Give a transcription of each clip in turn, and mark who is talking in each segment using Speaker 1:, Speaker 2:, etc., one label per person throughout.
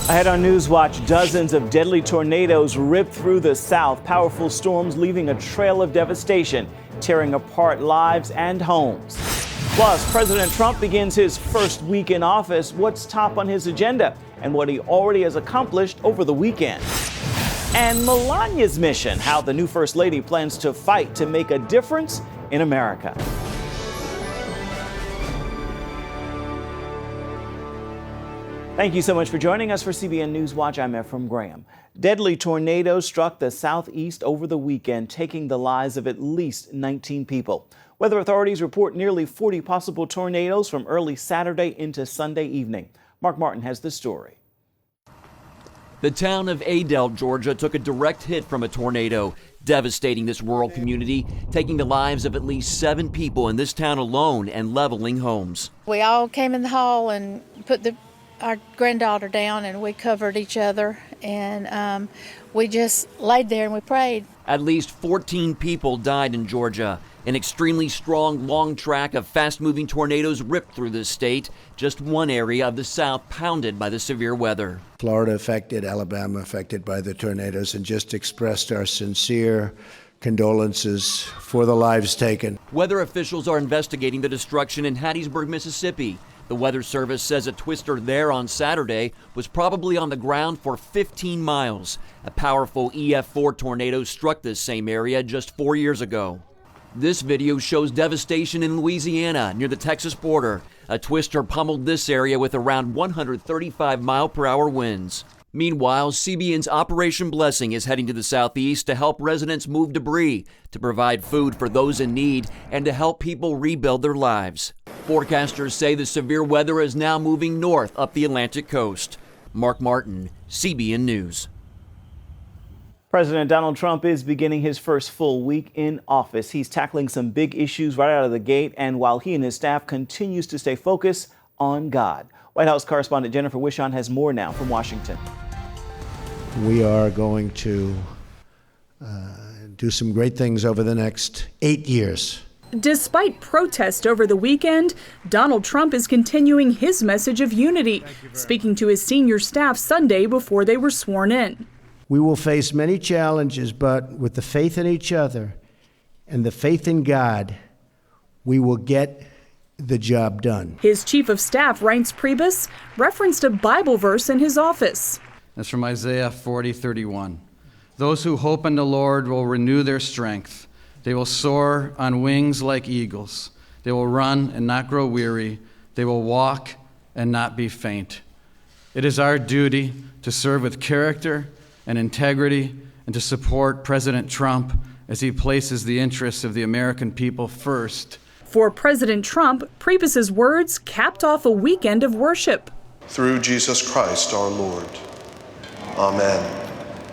Speaker 1: Ahead on NewsWatch, dozens of deadly tornadoes ripped through the South. Powerful storms leaving a trail of devastation, tearing apart lives and homes. Plus, President Trump begins his first week in office. What's top on his agenda and what he already has accomplished over the weekend. And Melania's mission, how the new First Lady plans to fight to make a difference in America. Thank you so much for joining us for CBN NewsWatch. I'm Ephraim Graham. Deadly tornadoes struck the southeast over the weekend, taking the lives of at least 19 people. Weather authorities report nearly 40 possible tornadoes from early Saturday into Sunday evening. Mark Martin has the story.
Speaker 2: The town of Adel, Georgia, took a direct hit from a tornado, devastating this rural community, taking the lives of at least 7 people in this town alone and leveling homes.
Speaker 3: We all came in the hall and put our granddaughter down, and we covered each other, and we just laid there and we prayed.
Speaker 2: At least 14 people died in Georgia. An extremely strong, long track of fast-moving tornadoes ripped through the state, just one area of the South pounded by the severe weather.
Speaker 4: Florida affected, Alabama affected by the tornadoes, and just expressed our sincere condolences for the lives taken.
Speaker 2: Weather officials are investigating the destruction in Hattiesburg, Mississippi. The Weather Service says a twister there on Saturday was probably on the ground for 15 miles. A powerful EF4 tornado struck this same area just 4 years ago. This video shows devastation in Louisiana near the Texas border. A twister pummeled this area with around 135 mile-per-hour winds. Meanwhile, CBN's Operation Blessing is heading to the southeast to help residents move debris, to provide food for those in need, and to help people rebuild their lives. Forecasters say the severe weather is now moving north up the Atlantic coast. Mark Martin, CBN News.
Speaker 1: President Donald Trump is beginning his first full week in office. He's tackling some big issues right out of the gate, and while he and his staff continues to stay focused on God. White House correspondent Jennifer Wishon has more now from Washington.
Speaker 4: We are going to do some great things over the next 8 years.
Speaker 5: Despite protest over the weekend, Donald Trump is continuing his message of unity, speaking to his senior staff Sunday before they were sworn in.
Speaker 4: We will face many challenges, but with the faith in each other and the faith in God, we will get the job done.
Speaker 5: His chief of staff, Reince Priebus, referenced a Bible verse in his office.
Speaker 6: That's from Isaiah 40:31. Those who hope in the Lord will renew their strength. They will soar on wings like eagles. They will run and not grow weary. They will walk and not be faint. It is our duty to serve with character and integrity and to support President Trump as he places the interests of the American people first.
Speaker 5: For President Trump, Priebus's words capped off a weekend of worship.
Speaker 7: Through Jesus Christ our Lord. Amen.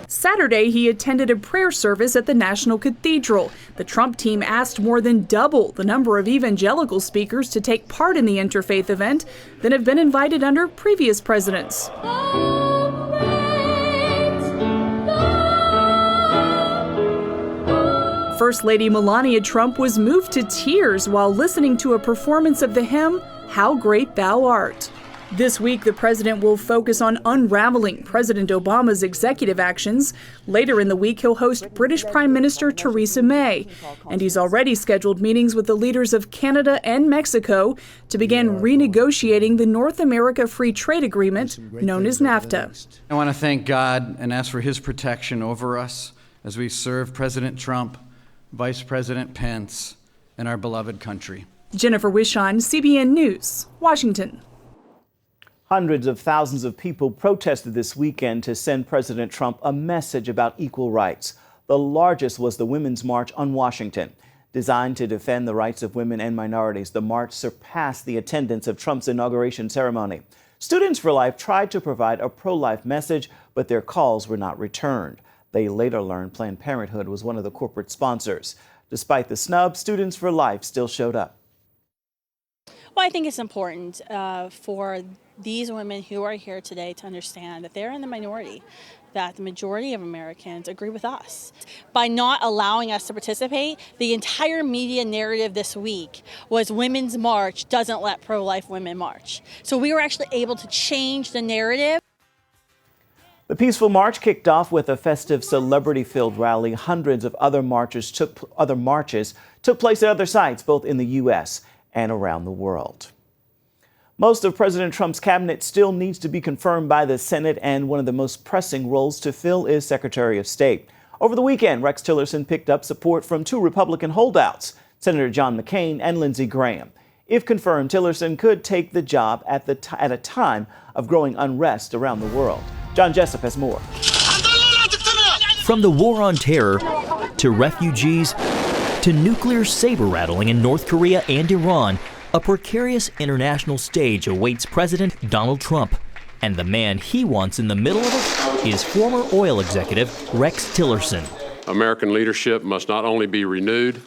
Speaker 5: Saturday, he attended a prayer service at the National Cathedral. The Trump team asked more than double the number of evangelical speakers to take part in the interfaith event than have been invited under previous presidents. First Lady Melania Trump was moved to tears while listening to a performance of the hymn, How Great Thou Art. This week, the president will focus on unraveling President Obama's executive actions. Later in the week, he'll host British Prime Minister Theresa May. And he's already scheduled meetings with the leaders of Canada and Mexico to begin renegotiating the North America Free Trade Agreement, known as NAFTA.
Speaker 6: I want to thank God and ask for his protection over us as we serve President Trump, Vice President Pence, and our beloved country.
Speaker 5: Jennifer Wishon, CBN News, Washington.
Speaker 1: Hundreds of thousands of people protested this weekend to send President Trump a message about equal rights. The largest was the Women's March on Washington. Designed to defend the rights of women and minorities, the march surpassed the attendance of Trump's inauguration ceremony. Students for Life tried to provide a pro-life message, but their calls were not returned. They later learned Planned Parenthood was one of the corporate sponsors. Despite the snub, Students for Life still showed up.
Speaker 8: Well, I think it's important for these women who are here today to understand that they're in the minority, that the majority of Americans agree with us. By not allowing us to participate, the entire media narrative this week was Women's March doesn't let pro-life women march. So we were actually able to change the narrative.
Speaker 1: The peaceful march kicked off with a festive celebrity-filled rally. Hundreds of other marches took place at other sites, both in the U.S. and around the world. Most of President Trump's cabinet still needs to be confirmed by the Senate, and one of the most pressing roles to fill is Secretary of State. Over the weekend, Rex Tillerson picked up support from two Republican holdouts, Senator John McCain and Lindsey Graham. If confirmed, Tillerson could take the job at a time of growing unrest around the world. John Jessup has more.
Speaker 9: From the war on terror to refugees to nuclear saber rattling in North Korea and Iran, a precarious international stage awaits President Donald Trump. And the man he wants in the middle of it is former oil executive Rex Tillerson.
Speaker 10: American leadership must not only be renewed,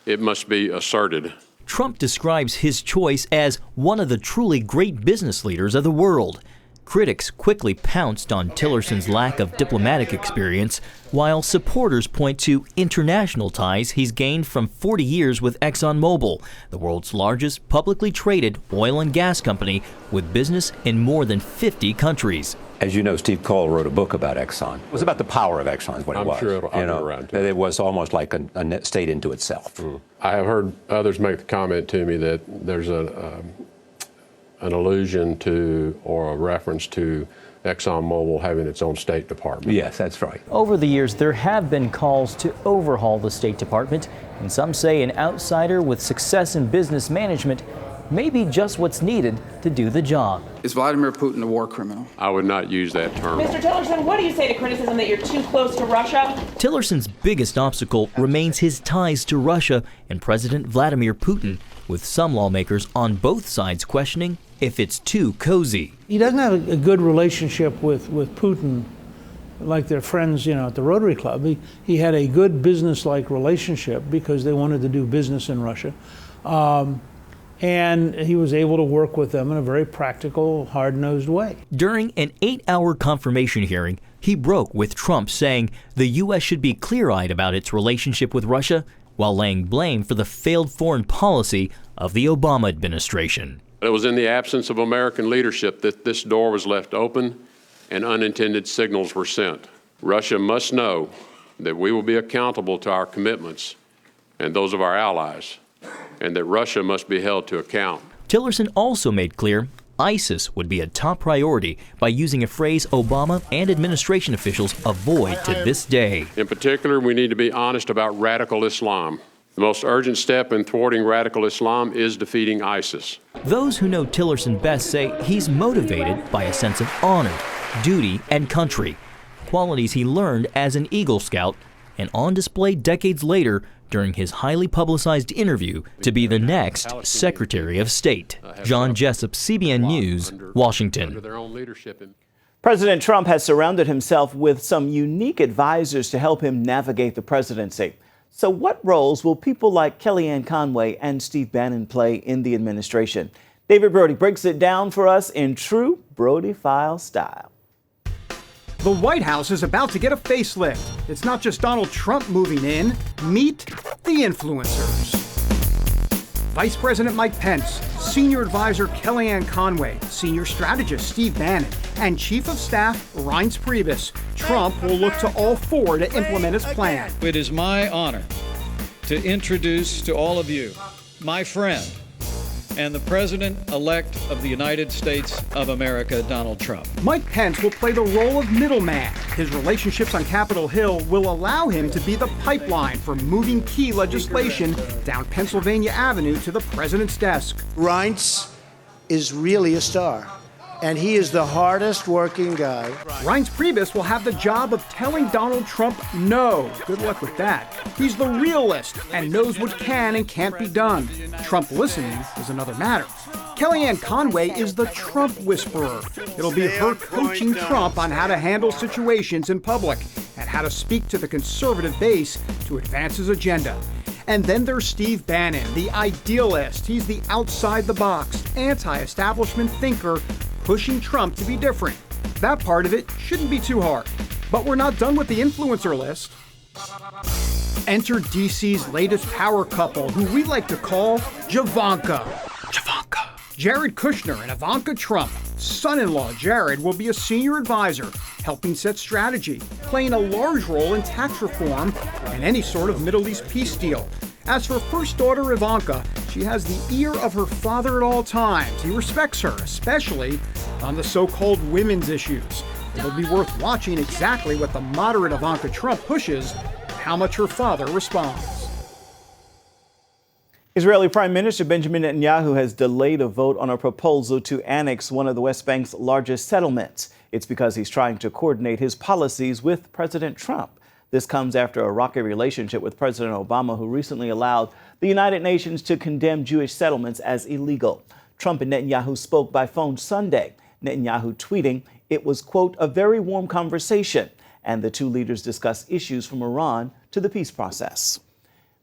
Speaker 10: it must be asserted.
Speaker 9: Trump describes his choice as one of the truly great business leaders of the world. Critics quickly pounced on Tillerson's lack of diplomatic experience, while supporters point to international ties he's gained from 40 years with ExxonMobil, the world's largest publicly traded oil and gas company with business in more than 50 countries.
Speaker 11: As you know, Steve Cole wrote a book about Exxon. It was about the power of Exxon is what it was.
Speaker 10: I'm sure I'll go around to it.
Speaker 11: It was almost like a state into itself.
Speaker 10: I have heard others make the comment to me that there's an allusion to or a reference to ExxonMobil having its own State Department.
Speaker 11: Yes, that's right.
Speaker 12: Over the years, there have been calls to overhaul the State Department, and some say an outsider with success in business management may be just what's needed to do the job.
Speaker 13: Is Vladimir Putin a war criminal?
Speaker 10: I would not use that term.
Speaker 14: Mr. Tillerson, what do you say to criticism that you're too close to Russia?
Speaker 9: Tillerson's biggest obstacle remains his ties to Russia and President Vladimir Putin, with some lawmakers on both sides questioning if it's too cozy.
Speaker 15: He doesn't have a good relationship with Putin like their friends, at the Rotary Club. He had a good business-like relationship because they wanted to do business in Russia. And he was able to work with them in a very practical, hard-nosed way.
Speaker 9: During an 8-hour confirmation hearing, he broke with Trump, saying the U.S. should be clear-eyed about its relationship with Russia, while laying blame for the failed foreign policy of the Obama administration.
Speaker 10: It was in the absence of American leadership that this door was left open and unintended signals were sent. Russia must know that we will be accountable to our commitments and those of our allies, and that Russia must be held to account.
Speaker 9: Tillerson also made clear ISIS would be a top priority by using a phrase Obama and administration officials avoid to this day.
Speaker 10: In particular, we need to be honest about radical Islam. The most urgent step in thwarting radical Islam is defeating ISIS.
Speaker 9: Those who know Tillerson best say he's motivated by a sense of honor, duty, and country, qualities he learned as an Eagle Scout and on display decades later during his highly publicized interview to be the next Secretary of State. John Jessup, CBN News, Washington.
Speaker 1: President Trump has surrounded himself with some unique advisors to help him navigate the presidency. So what roles will people like Kellyanne Conway and Steve Bannon play in the administration? David Brody breaks it down for us in true Brody File style.
Speaker 16: The White House is about to get a facelift. It's not just Donald Trump moving in. Meet the influencers. Vice President Mike Pence, Senior Advisor Kellyanne Conway, Senior Strategist Steve Bannon, and Chief of Staff Reince Priebus. Trump will look to all four to implement his plan.
Speaker 17: It is my honor to introduce to all of you my friend and the President-elect of the United States of America, Donald Trump.
Speaker 16: Mike Pence will play the role of middleman. His relationships on Capitol Hill will allow him to be the pipeline for moving key legislation down Pennsylvania Avenue to the president's desk.
Speaker 4: Reince is really a star, and he is the hardest working guy.
Speaker 16: Reince Priebus will have the job of telling Donald Trump no. Good luck with that. He's the realist and knows what can and can't be done. Trump listening is another matter. Kellyanne Conway is the Trump whisperer. It'll be her coaching Trump on how to handle situations in public and how to speak to the conservative base to advance his agenda. And then there's Steve Bannon, the idealist. He's the outside-the-box, anti-establishment thinker pushing Trump to be different. That part of it shouldn't be too hard. But we're not done with the influencer list. Enter DC's latest power couple, who we like to call Javanka. Jared Kushner and Ivanka Trump. Son-in-law Jared will be a senior advisor, helping set strategy, playing a large role in tax reform and any sort of Middle East peace deal. As for first daughter Ivanka, she has the ear of her father at all times. He respects her, especially on the so-called women's issues. It'll be worth watching exactly what the moderate Ivanka Trump pushes and how much her father responds.
Speaker 1: Israeli Prime Minister Benjamin Netanyahu has delayed a vote on a proposal to annex one of the West Bank's largest settlements. It's because he's trying to coordinate his policies with President Trump. This comes after a rocky relationship with President Obama, who recently allowed the United Nations to condemn Jewish settlements as illegal. Trump and Netanyahu spoke by phone Sunday. Netanyahu tweeting, "It was, quote, a very warm conversation," and the two leaders discussed issues from Iran to the peace process.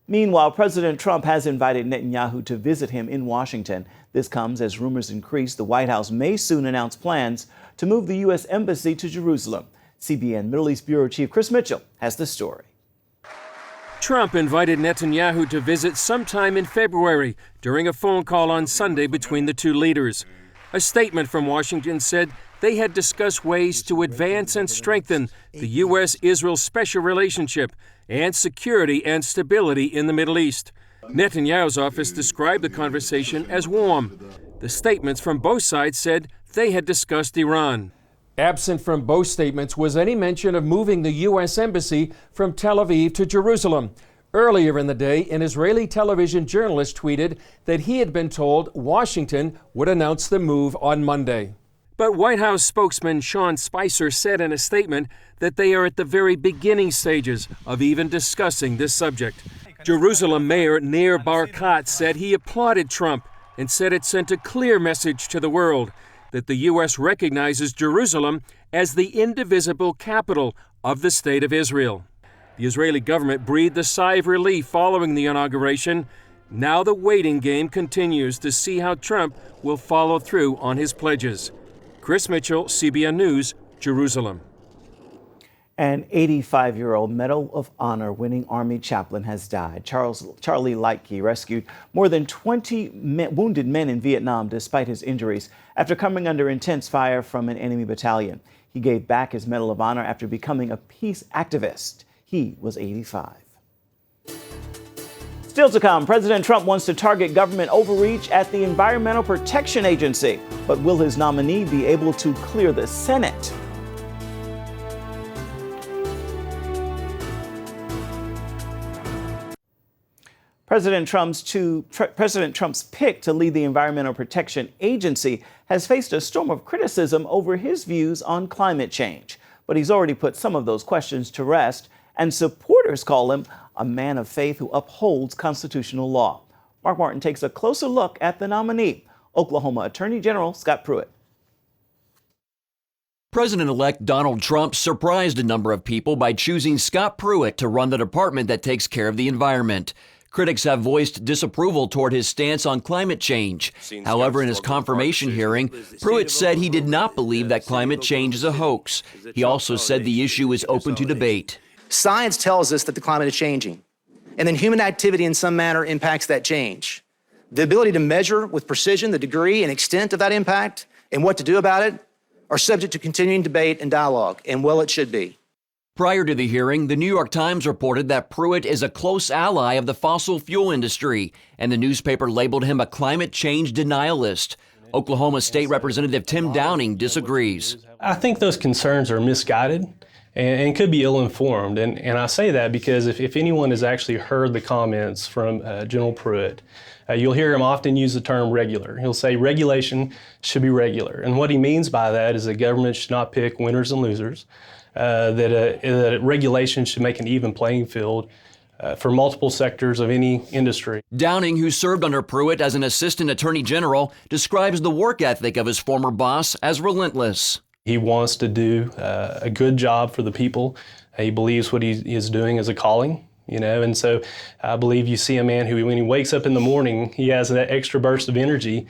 Speaker 1: Meanwhile, President Trump has invited Netanyahu to visit him in Washington. This comes as rumors increase the White House may soon announce plans to move the U.S. Embassy to Jerusalem. CBN Middle East Bureau Chief Chris Mitchell has the story.
Speaker 18: Trump invited Netanyahu to visit sometime in February during a phone call on Sunday between the two leaders. A statement from Washington said they had discussed ways to advance and strengthen the U.S.-Israel special relationship and security and stability in the Middle East. Netanyahu's office described the conversation as warm. The statements from both sides said they had discussed Iran. Absent from both statements was any mention of moving the U.S. Embassy from Tel Aviv to Jerusalem. Earlier in the day, an Israeli television journalist tweeted that he had been told Washington would announce the move on Monday. But White House spokesman Sean Spicer said in a statement that they are at the very beginning stages of even discussing this subject. Jerusalem Mayor Nir Barkat said he applauded Trump and said it sent a clear message to the world that the U.S. recognizes Jerusalem as the indivisible capital of the State of Israel. The Israeli government breathed a sigh of relief following the inauguration. Now the waiting game continues to see how Trump will follow through on his pledges. Chris Mitchell, CBN News, Jerusalem.
Speaker 1: An 85-year-old Medal of Honor winning Army chaplain has died. Charlie Lightke rescued more than 20 wounded men in Vietnam despite his injuries after coming under intense fire from an enemy battalion. He gave back his Medal of Honor after becoming a peace activist. He was 85. Still to come, President Trump wants to target government overreach at the Environmental Protection Agency. But will his nominee be able to clear the Senate? President Trump's pick to lead the Environmental Protection Agency has faced a storm of criticism over his views on climate change. But he's already put some of those questions to rest, and supporters call him a man of faith who upholds constitutional law. Mark Martin takes a closer look at the nominee, Oklahoma Attorney General Scott Pruitt.
Speaker 2: President-elect Donald Trump surprised a number of people by choosing Scott Pruitt to run the department that takes care of the environment. Critics have voiced disapproval toward his stance on climate change. However, in his confirmation hearing, Pruitt said he did not believe that climate change is a hoax. He also said the issue is open to debate.
Speaker 19: Science tells us that the climate is changing, and then human activity in some manner impacts that change. The ability to measure with precision the degree and extent of that impact and what to do about it are subject to continuing debate and dialogue, and well, it should be.
Speaker 2: Prior to the hearing, the New York Times reported that Pruitt is a close ally of the fossil fuel industry, and the newspaper labeled him a climate change denialist. Oklahoma State Representative Tim Downing disagrees.
Speaker 20: I think those concerns are misguided and could be ill-informed. And I say that because if anyone has actually heard the comments from General Pruitt, you'll hear him often use the term regular. He'll say regulation should be regular. And what he means by that is that government should not pick winners and losers, that regulation should make an even playing field for multiple sectors of any industry.
Speaker 2: Downing, who served under Pruitt as an assistant attorney general, describes the work ethic of his former boss as relentless.
Speaker 20: He wants to do a good job for the people. He believes what he is doing is a calling, and so I believe you see a man who, when he wakes up in the morning, he has that extra burst of energy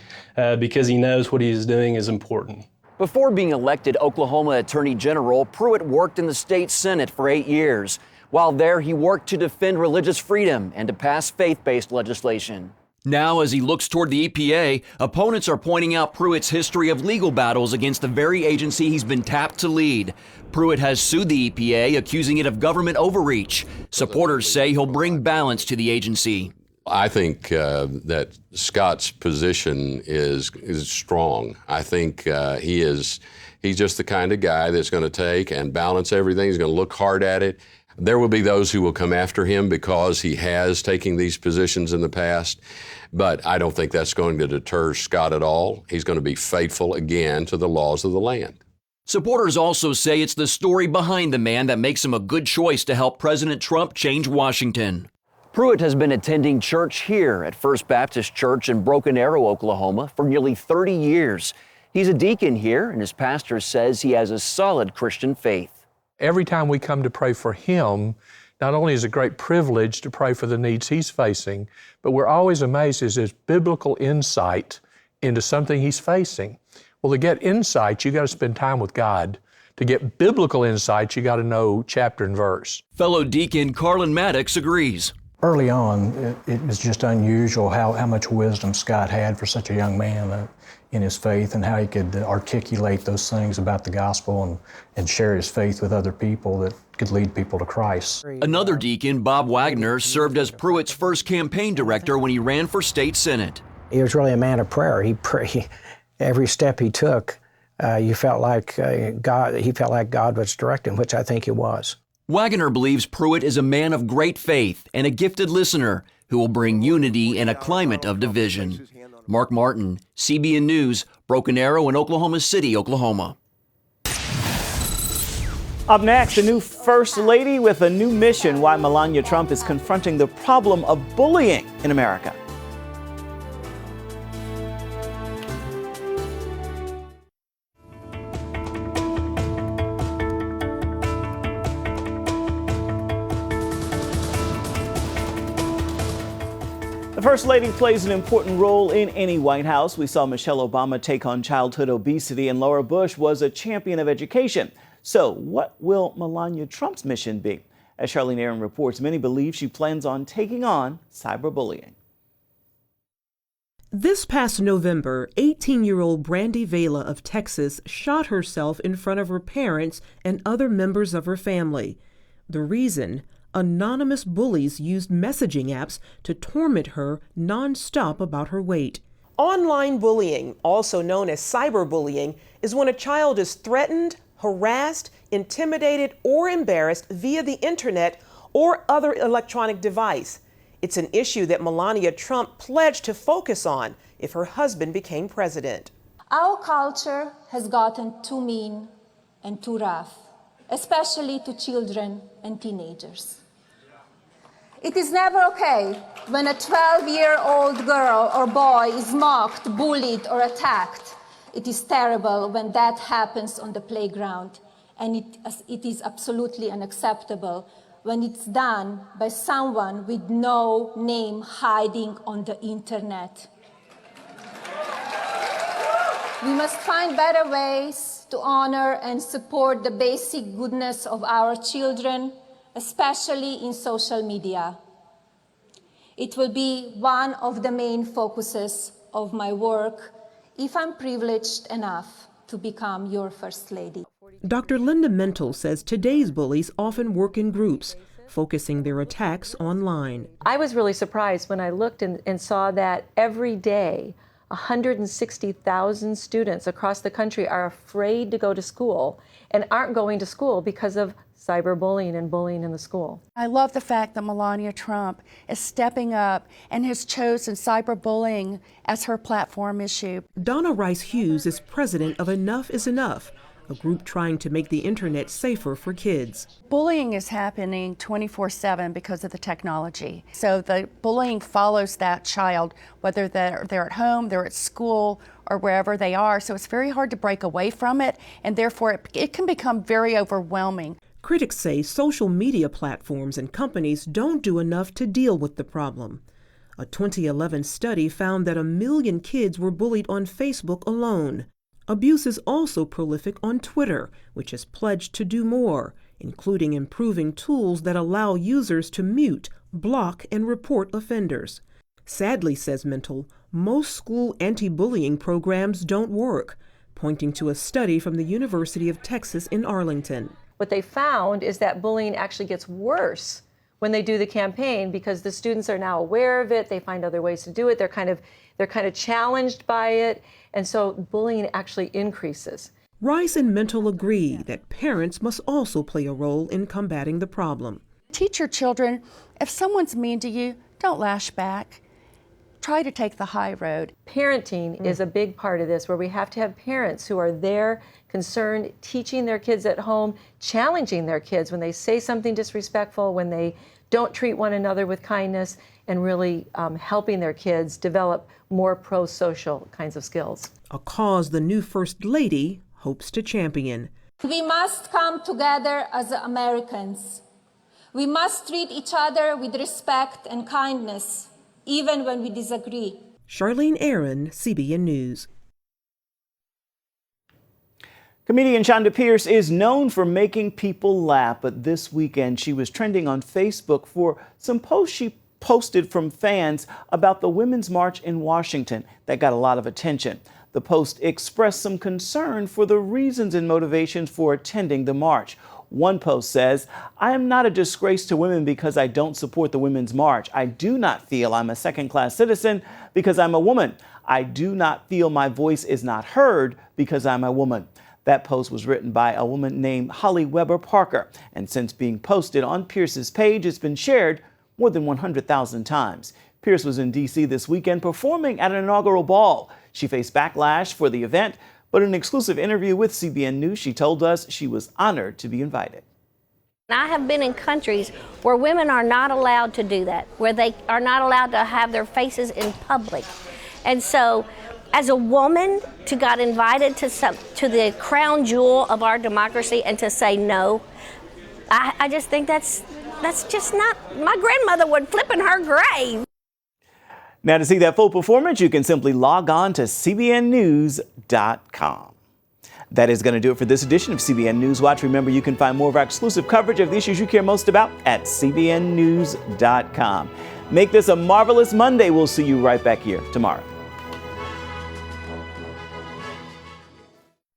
Speaker 20: because he knows what he is doing is important.
Speaker 2: Before being elected Oklahoma Attorney General, Pruitt worked in the state Senate for 8 years. While there, he worked to defend religious freedom and to pass faith-based legislation. Now, as he looks toward the EPA, opponents are pointing out Pruitt's history of legal battles against the very agency he's been tapped to lead. Pruitt has sued the EPA, accusing it of government overreach. Supporters say he'll bring balance to the agency.
Speaker 10: I think that Scott's position is strong. I think he's just the kind of guy that's going to take and balance everything. He's going to look hard at it. There will be those who will come after him because he has taken these positions in the past, but I don't think that's going to deter Scott at all. He's going to be faithful again to the laws of the land.
Speaker 2: Supporters also say it's the story behind the man that makes him a good choice to help President Trump change Washington. Pruitt has been attending church here at First Baptist Church in Broken Arrow, Oklahoma, for nearly 30 years. He's a deacon here, and his pastor says he has a solid Christian faith.
Speaker 21: Every time we come to pray for him, not only is it a great privilege to pray for the needs he's facing, but we're always amazed at his biblical insight into something he's facing. Well, to get insight, you got to spend time with God. To get biblical insight, you got to know chapter and verse.
Speaker 2: Fellow deacon Carlin Maddox agrees.
Speaker 22: Early on, it was just unusual how much wisdom Scott had for such a young man in his faith, and how he could articulate those things about the gospel and share his faith with other people that could lead people to Christ.
Speaker 2: Another deacon, Bob Wagner, served as Pruitt's first campaign director when he ran for state senate.
Speaker 23: He was really a man of prayer. He prayed every step he took. You felt like he felt like God was directing, which I think he was.
Speaker 2: Wagner believes Pruitt is a man of great faith and a gifted listener who will bring unity in a climate of division. Mark Martin, CBN News, Broken Arrow in Oklahoma City, Oklahoma.
Speaker 1: Up next, a new First Lady with a new mission, why Melania Trump is confronting the problem of bullying in America. The First Lady plays an important role in any White House. We saw Michelle Obama take on childhood obesity, and Laura Bush was a champion of education. So what will Melania Trump's mission be? As Charlene Aaron reports, many believe she plans on taking on cyberbullying.
Speaker 24: This past November, 18-year-old Brandy Vela of Texas shot herself in front of her parents and other members of her family. The reason? Anonymous bullies used messaging apps to torment her nonstop about her weight.
Speaker 14: Online bullying, also known as cyberbullying, is when a child is threatened, harassed, intimidated, or embarrassed via the internet or other electronic device. It's an issue that Melania Trump pledged to focus on if her husband became president.
Speaker 25: Our culture has gotten too mean and too rough, especially to children and teenagers. It is never okay when a 12-year-old girl or boy is mocked, bullied, or attacked. It is terrible when that happens on the playground, and it is absolutely unacceptable when it's done by someone with no name hiding on the internet. We must find better ways to honor and support the basic goodness of our children, especially in social media. It will be one of the main focuses of my work if I'm privileged enough to become your First Lady.
Speaker 24: Dr. Linda Mental says today's bullies often work in groups, focusing their attacks online.
Speaker 26: I was really surprised when I looked and saw that every day 160,000 students across the country are afraid to go to school and aren't going to school because of cyberbullying and bullying in the school.
Speaker 27: I love the fact that Melania Trump is stepping up and has chosen cyberbullying as her platform issue.
Speaker 24: Donna Rice Hughes is president of Enough is Enough, a group trying to make the internet safer for kids.
Speaker 27: Bullying is happening 24/7 because of the technology. So the bullying follows that child, whether they're at home, they're at school, or wherever they are. So it's very hard to break away from it, and therefore it can become very overwhelming.
Speaker 24: Critics say social media platforms and companies don't do enough to deal with the problem. A 2011 study found that 1 million kids were bullied on Facebook alone. Abuse is also prolific on Twitter, which has pledged to do more, including improving tools that allow users to mute, block, and report offenders. Sadly, says Mental, most school anti-bullying programs don't work, pointing to a study from the University of Texas in Arlington.
Speaker 26: What they found is that bullying actually gets worse when they do the campaign because the students are now aware of it. They find other ways to do it. They're kind of challenged by it. And so bullying actually increases.
Speaker 24: Rice and Mental agree that parents must also play a role in combating the problem.
Speaker 27: Teach your children, if someone's mean to you, don't lash back. Try to take the high road.
Speaker 26: Parenting is a big part of this, where we have to have parents who are there, concerned, teaching their kids at home, challenging their kids when they say something disrespectful, when they don't treat one another with kindness, and really helping their kids develop more pro-social kinds of skills.
Speaker 24: A cause the new First Lady hopes to champion.
Speaker 25: We must come together as Americans. We must treat each other with respect and kindness, even when we disagree.
Speaker 24: Charlene Aaron, CBN News.
Speaker 1: Comedian Chonda Pierce is known for making people laugh, but this weekend she was trending on Facebook for some posts she posted from fans about the Women's March in Washington that got a lot of attention. The post expressed some concern for the reasons and motivations for attending the march. One post says, "I am not a disgrace to women because I don't support the Women's March. I do not feel I'm a second-class citizen because I'm a woman. I do not feel my voice is not heard because I'm a woman." That post was written by a woman named Holly Weber Parker, and since being posted on Pierce's page, it's been shared more than 100,000 times. Pierce was in D.C. this weekend performing at an inaugural ball. She faced backlash for the event, but in an exclusive interview with CBN News, she told us she was honored to be invited.
Speaker 3: I have been in countries where women are not allowed to do that, where they are not allowed to have their faces in public. And so, as a woman, to get invited to the crown jewel of our democracy and to say no, I just think that's just not, my grandmother would flip in her grave.
Speaker 1: Now, to see that full performance, you can simply log on to cbnnews.com. That is going to do it for this edition of CBN NewsWatch. Remember, you can find more of our exclusive coverage of the issues you care most about at cbnnews.com. Make this a marvelous Monday. We'll see you right back here tomorrow.